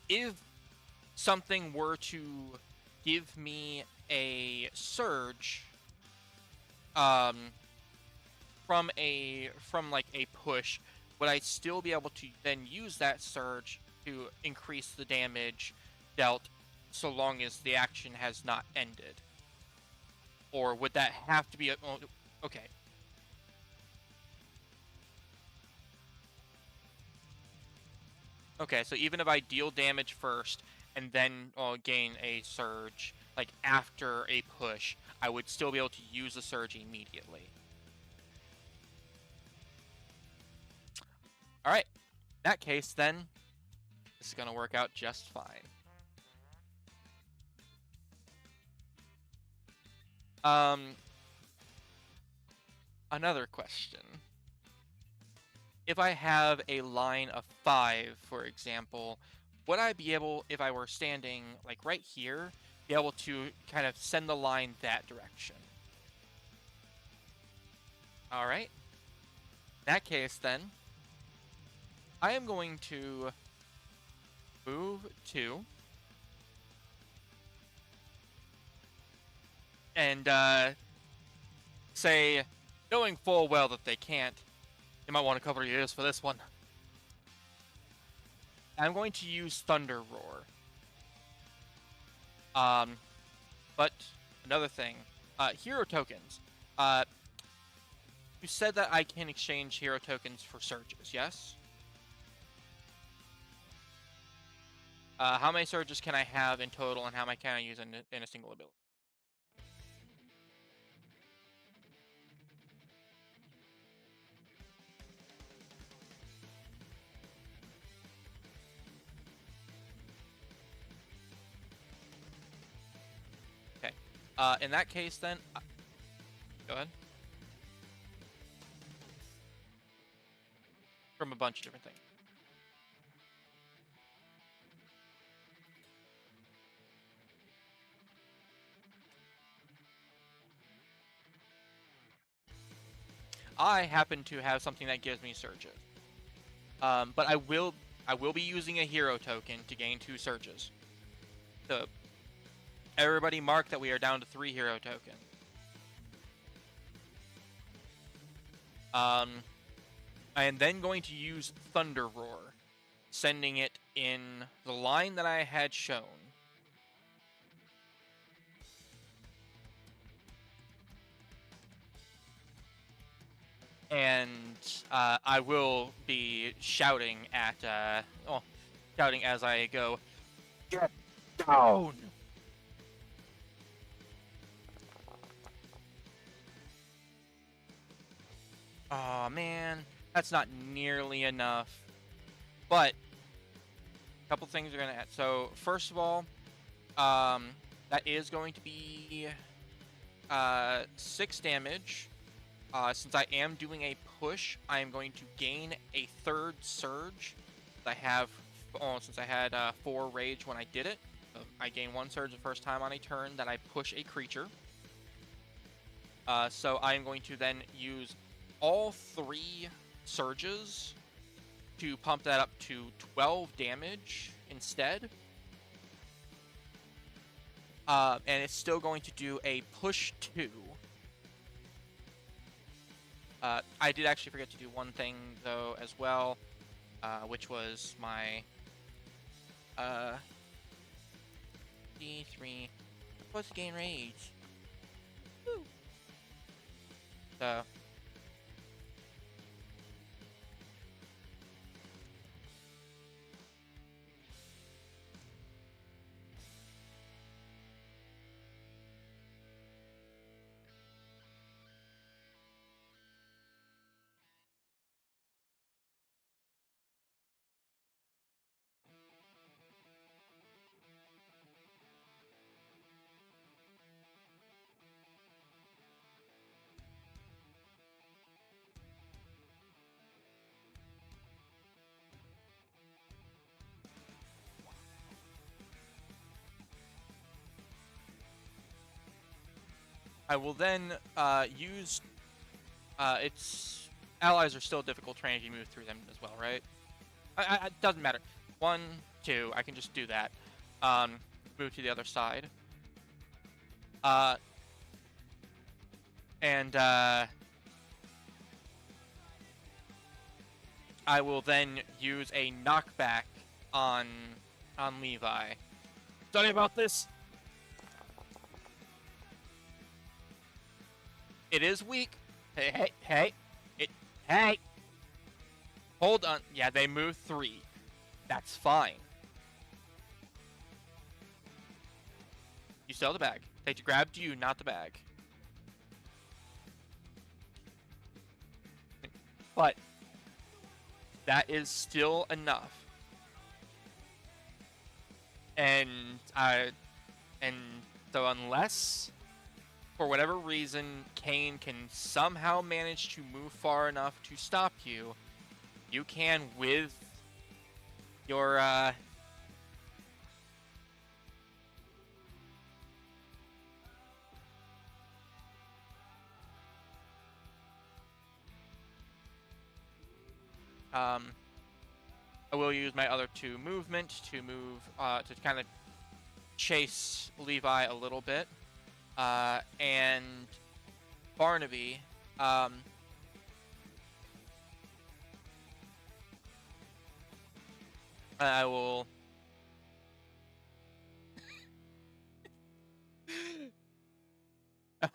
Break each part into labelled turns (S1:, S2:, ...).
S1: If something were to give me a surge, um, from like a push, would I still be able to then use that surge to increase the damage dealt, so long as the action has not ended? Or would that have to be a, oh, okay. Okay, so even if I deal damage first and then gain a surge, like after a push, I would still be able to use the surge immediately. All right, in that case, then this is gonna work out just fine. Um, Another question. If I have a line of 5, for example, would I be able, if I were standing like right here, be able to kind of send the line that direction? All right. In that case, then, I am going to move 2 and say, knowing full well that they can't, you might want to cover your ears for this one. I'm going to use Thunder Roar. Um, but another thing, hero tokens. Uh, you said that I can exchange hero tokens for surges, yes? How many surges can I have in total, and how many can I use in a single ability? Okay. In that case, then, go ahead. From a bunch of different things. I happen to have something that gives me surges. But I will be using a hero token to gain 2 surges. So everybody mark that we are down to 3 hero tokens. I am then going to use Thunder Roar, sending it in the line that I had shown. And I will be shouting at, shouting as I go, "Get down!" Oh man, that's not nearly enough. But a couple things are gonna add. So first of all, that is going to be 6 damage. Since I am doing a push, I am going to gain a 3rd surge. I have, since I had 4 rage when I did it, so I gain 1 surge the first time on a turn that I push a creature. So I am going to then use all 3 surges to pump that up to 12 damage instead. And it's still going to do a push 2. I did actually forget to do one thing though as well, which was my D3 plus gain rage. Woo. So I will then use its allies are still difficult terrain if you move through them as well, right? It doesn't matter. 1, too. I can just do that. Move to the other side. Uh, and I will then use a knockback on Levi. Sorry about this. It is weak. Hey. Hold on. Yeah, they move 3. That's fine. You sell the bag. They grabbed you, not the bag. But that is still enough. And so unless for whatever reason Kane can somehow manage to move far enough to stop you, you can with your I will use my other 2 movement to move to kind of chase Levi a little bit. And Barnaby, I will.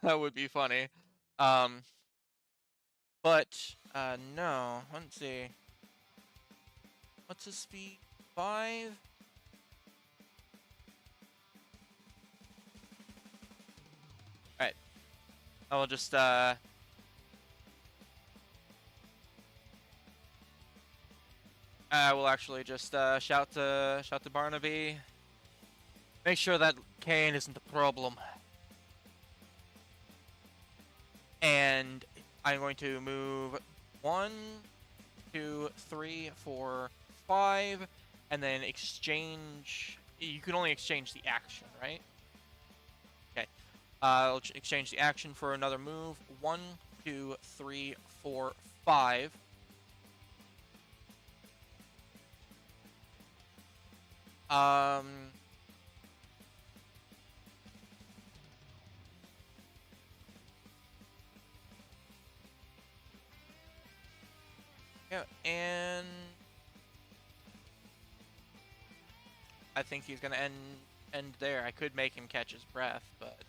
S1: That would be funny. But no. Let's see. What's his speed? 5. All right. I will just I will actually just shout to Barnaby. Make sure that Kane isn't the problem. And I'm going to move 1, 2, 3, 4, 5, and then exchange. You can only exchange the action, right? Okay. I'll exchange the action for another move. 1, 2, 3, 4, 5. Yeah, and I think he's gonna end there. I could make him catch his breath, but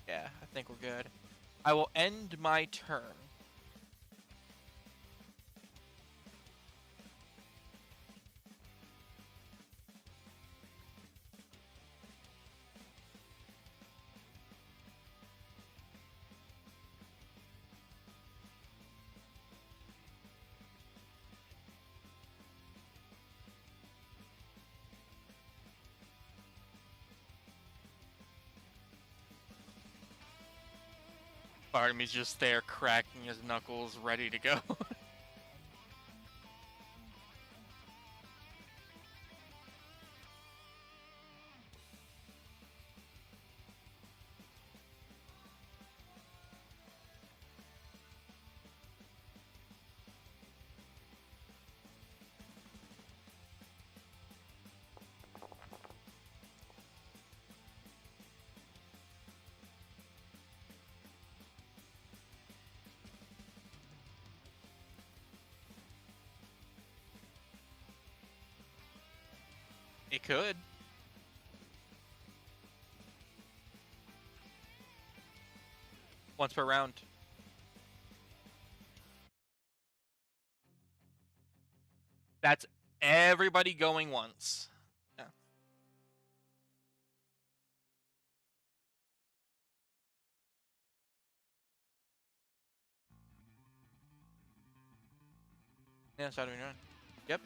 S1: yeah, I think we're good. I will end my turn. Barnaby's just there cracking his knuckles, ready to go. It could. Once per round. That's everybody going once. Yeah. Yeah, so do we know? Yep.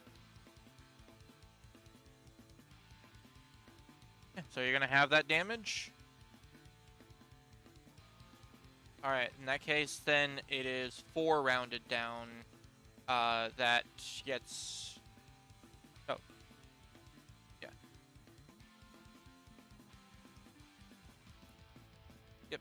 S1: Yeah, so you're gonna have that damage. Alright, in that case, then it is 4 rounded down. That gets. Oh. Yeah. Yep.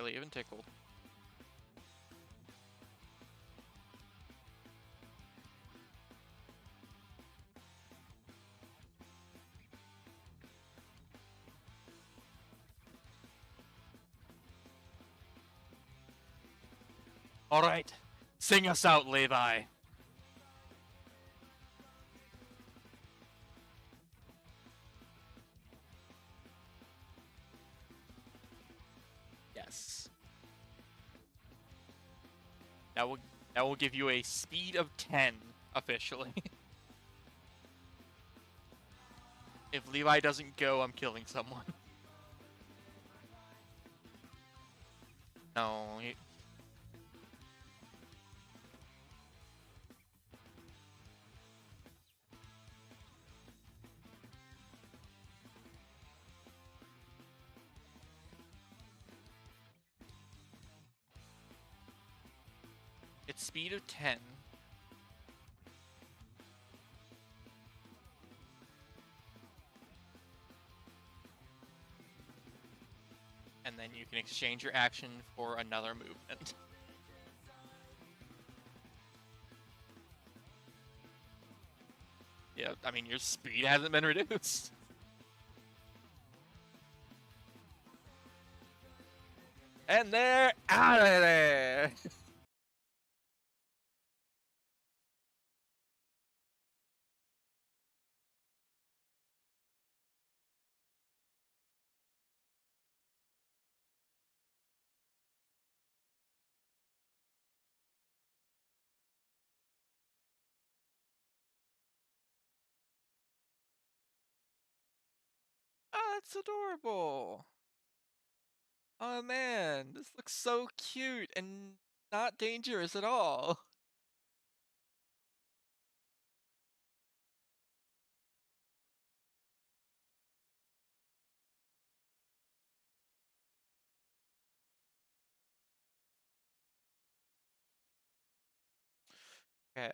S1: barely even tickled. All right, sing us out, Levi. Yes. That will that will give you a speed of 10 officially. If Levi doesn't go, I'm killing someone. No, it's speed of 10. And then you can exchange your action for another movement. Yeah, I mean, your speed hasn't been reduced. And they're out of there! Oh, that's adorable. Oh man, this looks so cute and not dangerous at all. Okay,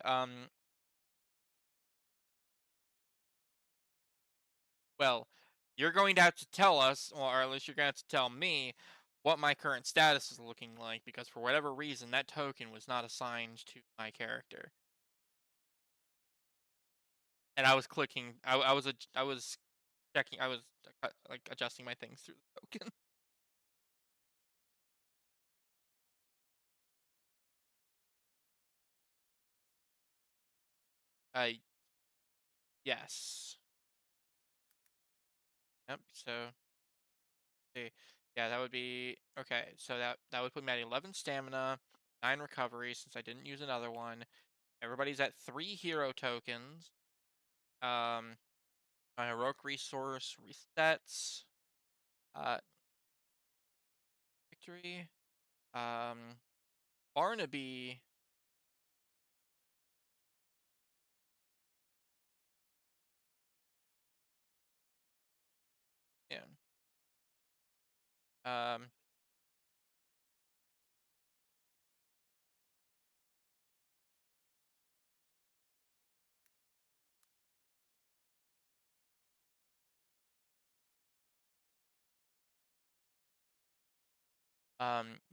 S1: well, you're going to have to tell us, or at least you're going to have to tell me, what my current status is looking like, because for whatever reason, that token was not assigned to my character. And I was clicking, I was checking, I was like adjusting my things through the token. Yes. Yep. So, see, yeah, that would be okay. So that would put me at 11 stamina, 9 recovery since I didn't use another one. Everybody's at 3 hero tokens. My heroic resource resets. Uh, victory. Um, Barnaby. Yeah. Um,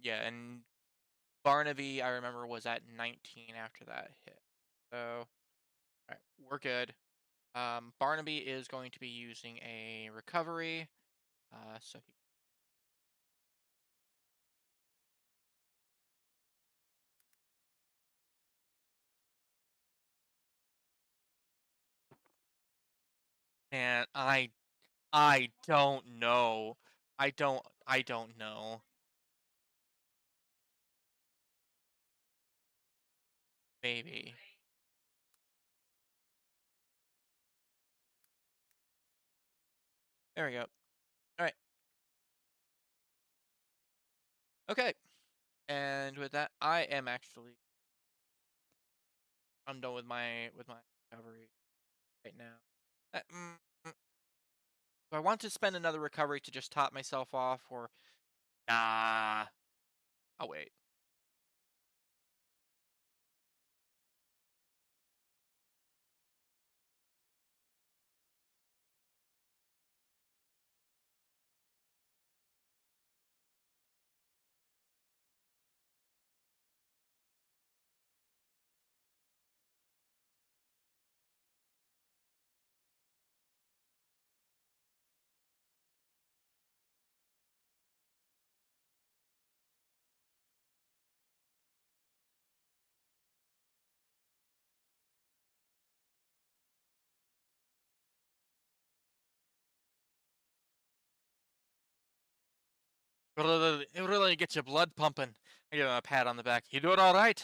S1: yeah, and Barnaby, I remember, was at 19 after that hit. So, alright, we're good. Barnaby is going to be using a recovery. So and I don't know. I don't know. Maybe. There we go. All right. Okay. And with that, I'm done with my recovery right now. Mm, do I want to spend another recovery to just top myself off, or nah? I'll wait. It really gets your blood pumping. I give him a pat on the back. You doing all right?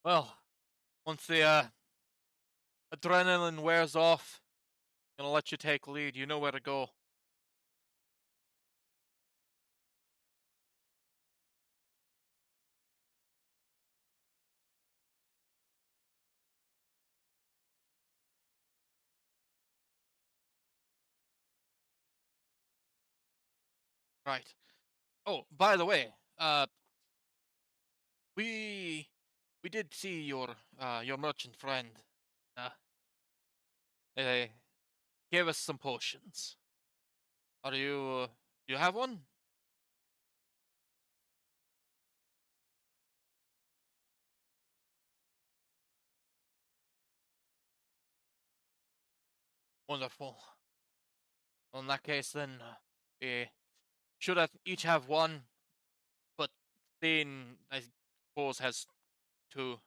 S1: Well, once the adrenaline wears off, I'm gonna let you take lead. You know where to go. Right. Oh, by the way, we we did see your merchant friend. Uh, they gave us some potions. Are you have one? Wonderful. Well, in that case, then we should have each have one, but Thane, I suppose, has two.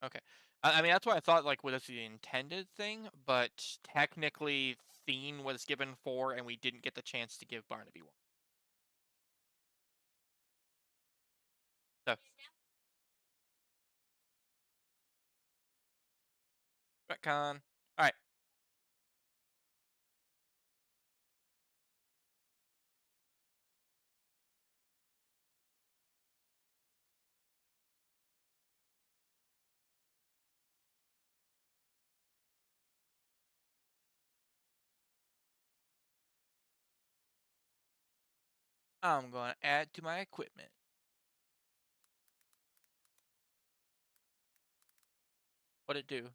S1: Okay. I mean, that's what I thought, like, was the intended thing, but technically, Thane was given four, and we didn't get the chance to give Barnaby one. So, retcon. All right. I'm going to add to my equipment. What'd it do?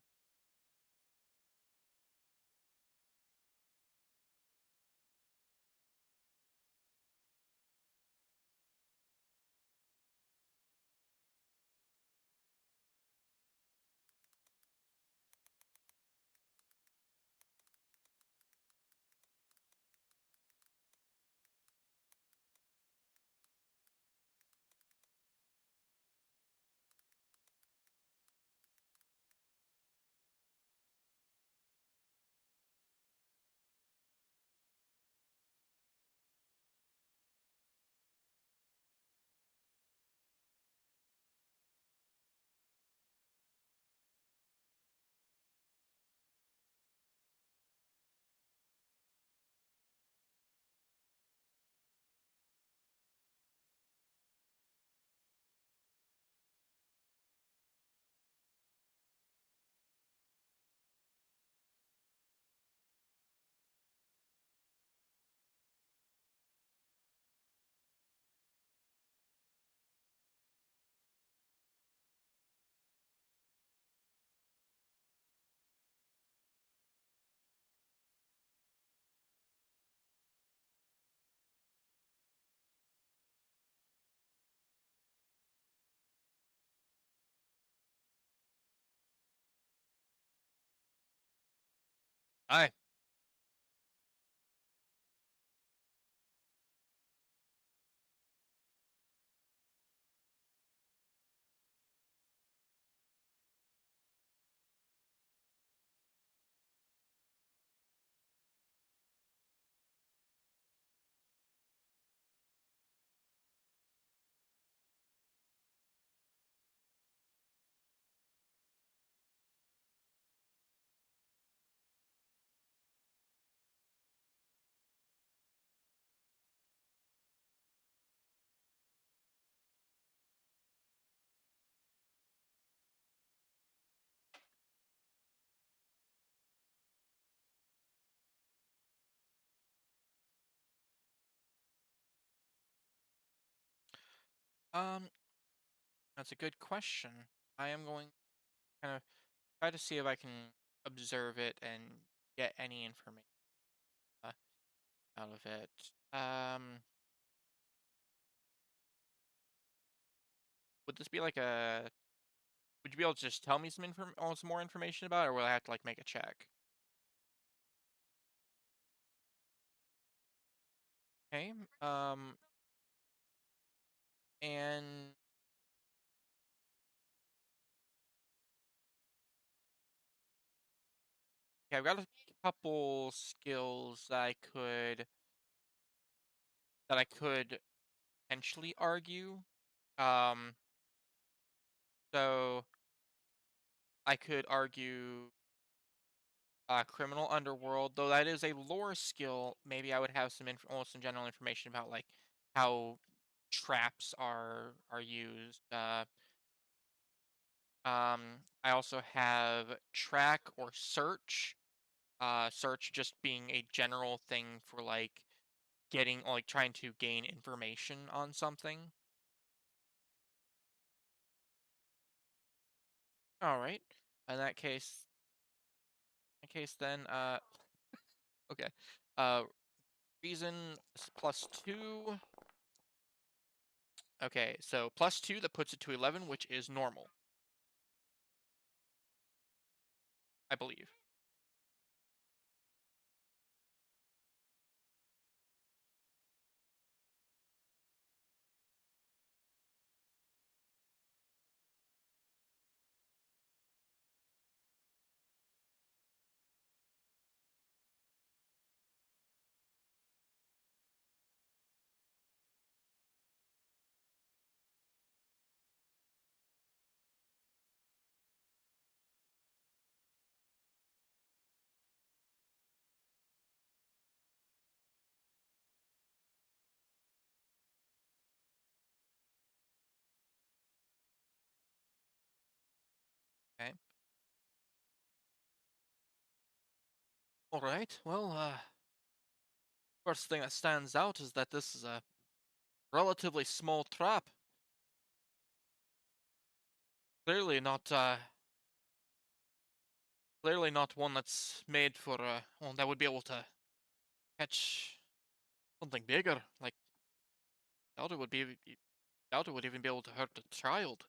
S1: Aye. Um, that's a good question. I am going to kind of try to see if I can observe it and get any information uh, out of it. Would this be like a would you be able to just tell me some more information about it, or will I have to like make a check? Okay. And yeah, I've got a couple skills that I could potentially argue. Um, so I could argue criminal underworld, though that is a lore skill. Maybe I would have some general information about like how traps are used. I also have track or search. Search just being a general thing for like getting like trying to gain information on something. All right. In that case then okay. Uh reason +2. Okay, so +2 that puts it to 11, which is normal, I believe. Okay. All right. Well, first thing that stands out is that this is a relatively small trap. Clearly not clearly not one that's made for one that would be able to catch something bigger. Like doubt it would be doubt it would even be able to hurt a child.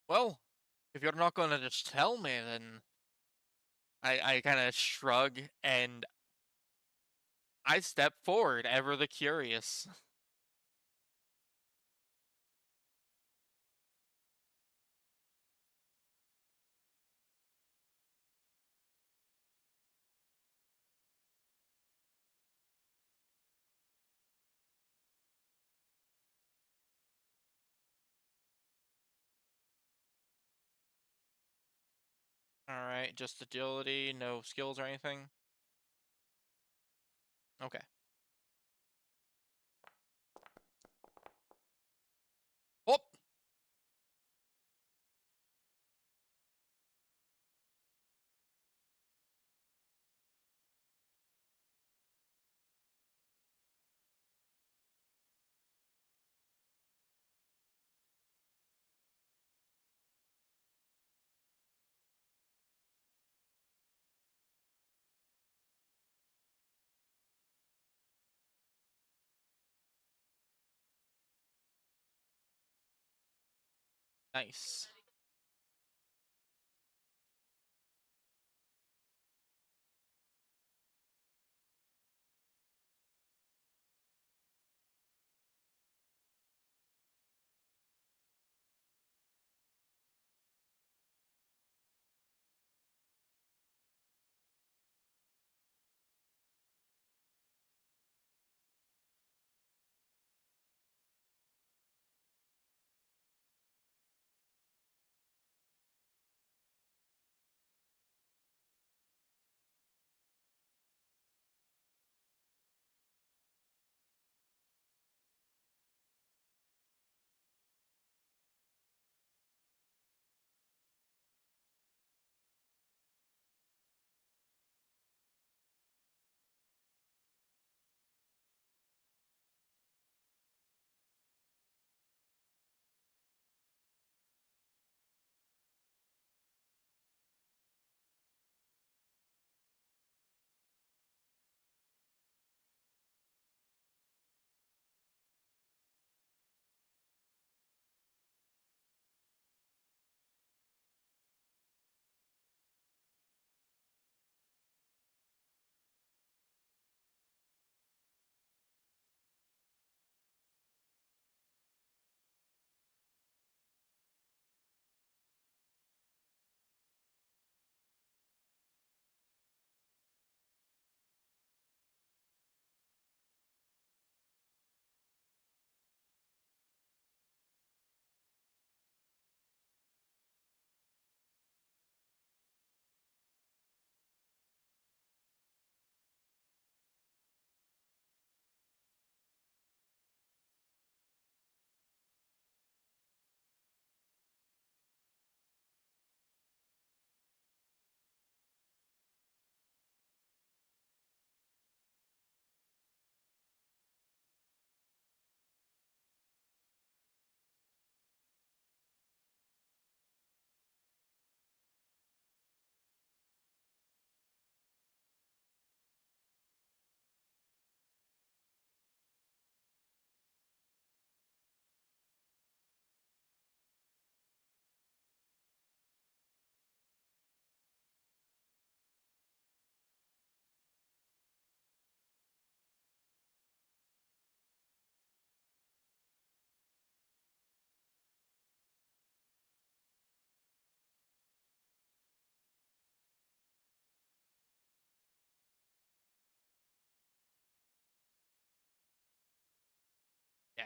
S1: Well, if you're not gonna just tell me, then I kind of shrug and I step forward, ever the curious. All right, just agility, no skills or anything. Okay. Oh, nice.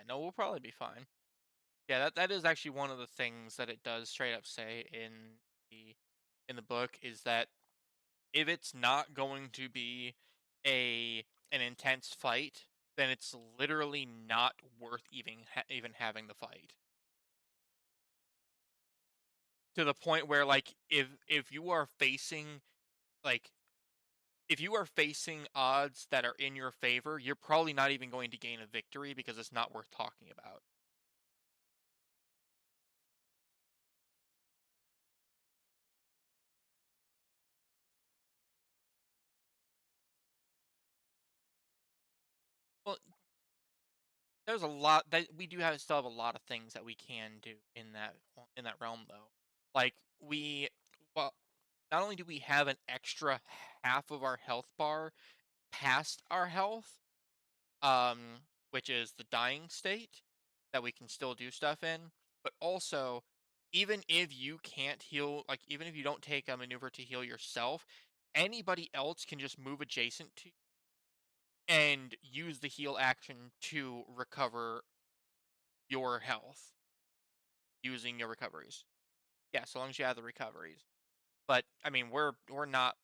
S1: Yeah, no, we'll probably be fine. Yeah, that is actually one of the things that it does straight up say the in the book is that if it's not going to be an intense fight, then it's literally not worth even having the fight. To the point where like if you are facing like if you are facing odds that are in your favor, you're probably not even going to gain a victory because it's not worth talking about. Well, there's a lot that we do have still have a lot of things that we can do in that realm though. Like well, not only do we have an extra half of our health bar past our health, um, which is the dying state that we can still do stuff in, but also even if you can't heal, like even if you don't take a maneuver to heal yourself, anybody else can just move adjacent to you and use the heal action to recover your health using your recoveries. Yeah, so long as you have the recoveries. But I mean, we're not.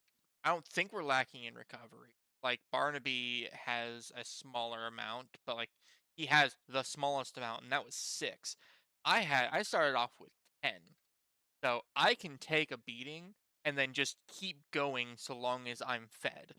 S1: I don't think we're lacking in recovery. Like Barnaby has a smaller amount, but like he has the smallest amount, and that was 6. I started off with 10, so I can take a beating and then just keep going so long as I'm fed.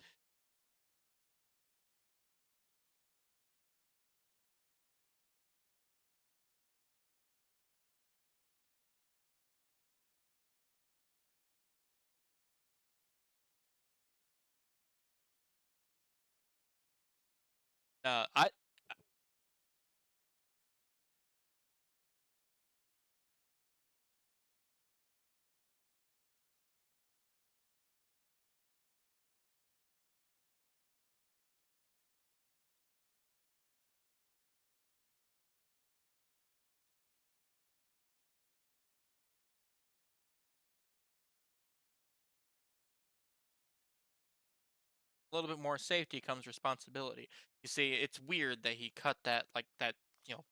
S1: I a little bit more safety comes responsibility. You see, it's weird that he cut that you know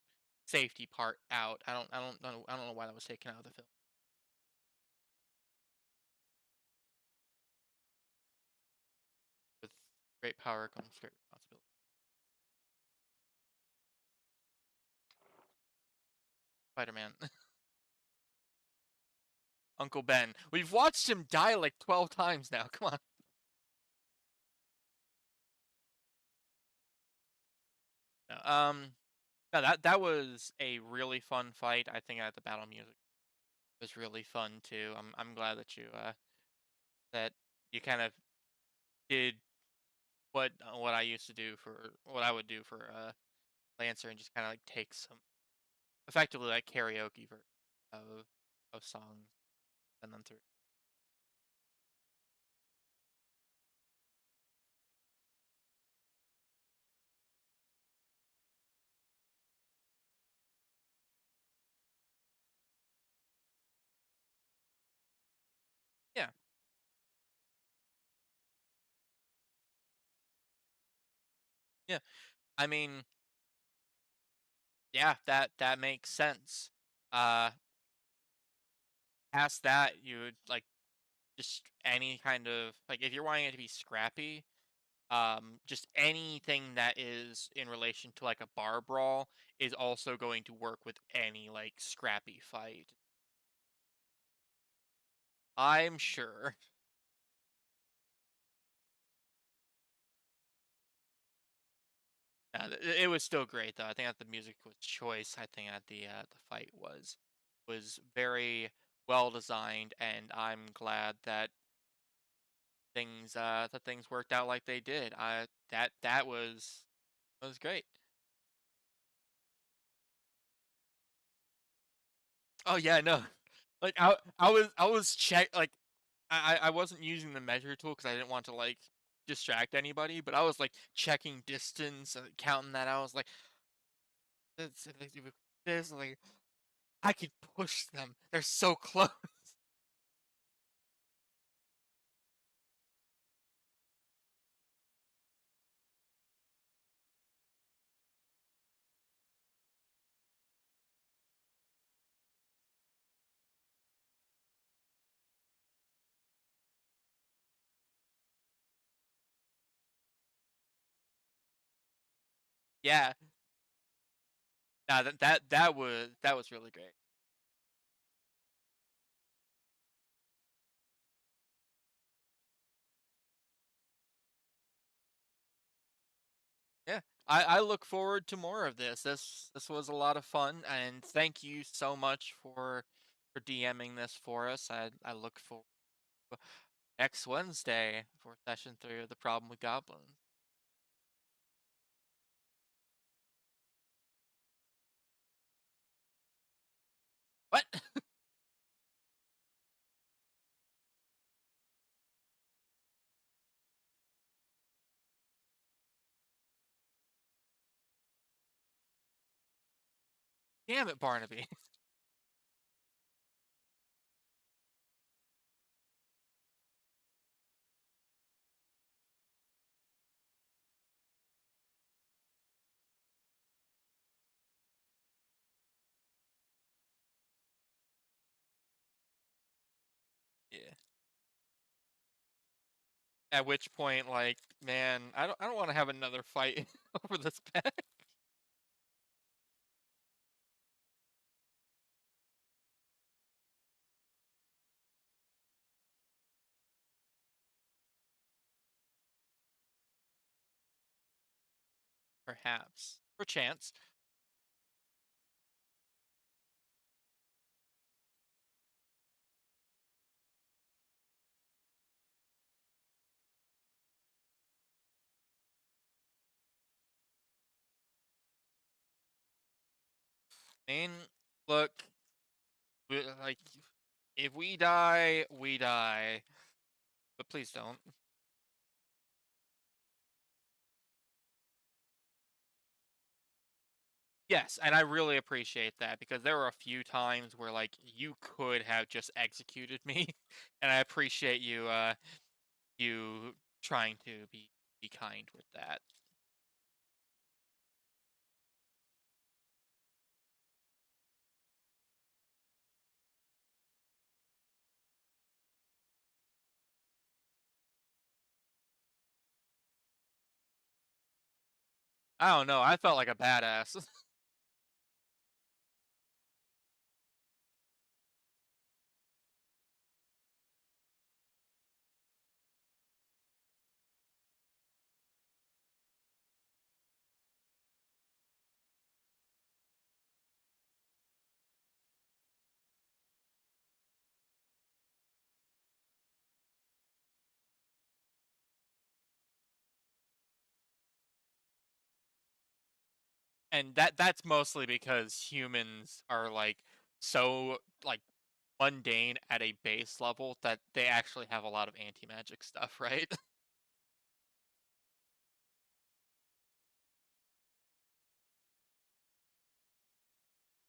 S1: safety part out. I don't know why that was taken out of the film. With great power comes great responsibility. Spider-Man, Uncle Ben. We've watched him die like 12 times now. Come on. No, no, that was a really fun fight. I think the battle music was really fun too. I'm glad that you kind of did what I used to do for what I would do for Lancer and just kind of like take some effectively like karaoke version of songs and them through. Yeah, yeah. I mean, yeah, that makes sense. Uh, Past that, you would like just any kind of like if you're wanting it to be scrappy, just anything that is in relation to like a bar brawl is also going to work with any like scrappy fight. I'm sure. It was still great though. I think that the music was choice. I think that the fight was very well designed, and I'm glad that things worked out like they did. That was great. Oh yeah, no. Like I was like I wasn't using the measure tool because I didn't want to like distract anybody, but I was like checking distance, counting that. I was like, this like I could push them. They're so close. Yeah. Nah, that was really great. Yeah. I look forward to more of this. This was a lot of fun, and thank you so much for DMing this for us. I look forward to next Wednesday for session 3 of the problem with goblins. What? Damn it, Barnaby. Yeah. At which point, like, man, I don't want to have another fight over this pet. Perhaps. Perchance. And look, like, if we die, we die. But please don't. Yes, and I really appreciate that because there were a few times where like you could have just executed me, and I appreciate you trying to be kind with that. I don't know. I felt like a badass. And that's mostly because humans are like so like mundane at a base level that they actually have a lot of anti-magic stuff, right?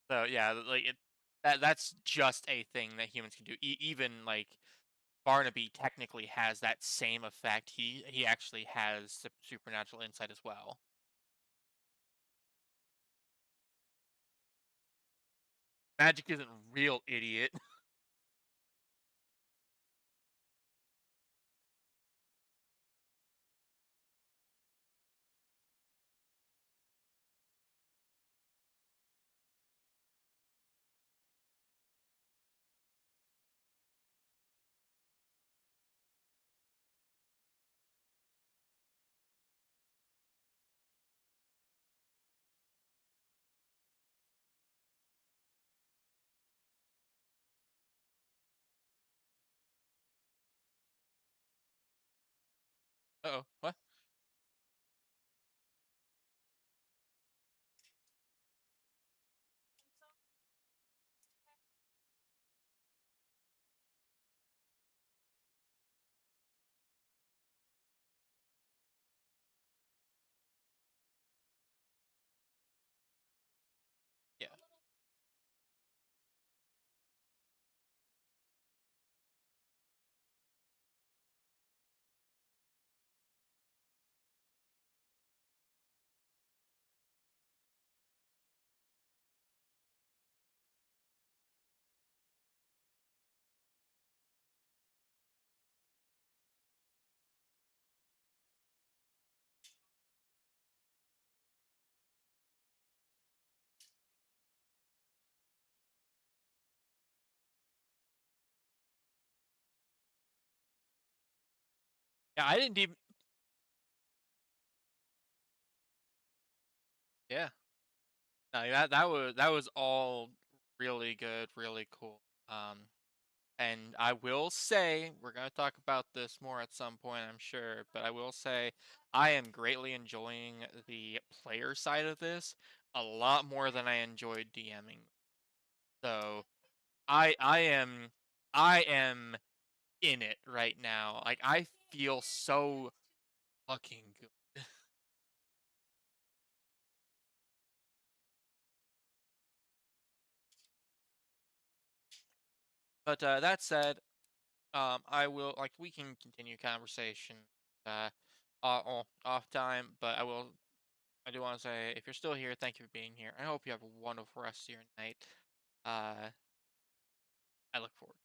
S1: So yeah, like that's just a thing that humans can do. Even like Barnaby technically has that same effect. He actually has supernatural insight as well. Magic isn't real, idiot. Oh, what? Yeah. Yeah, I didn't even. Yeah, no, that was all really good, really cool. And I will say, we're gonna talk about this more at some point, I'm sure, but I will say I am greatly enjoying the player side of this a lot more than I enjoyed DMing. So I am in it right now. Like I feel so fucking good. But that said, I will like we can continue conversation uh off time, but I do want to say if you're still here, thank you for being here. I hope you have a wonderful rest of your night. Uh I look forward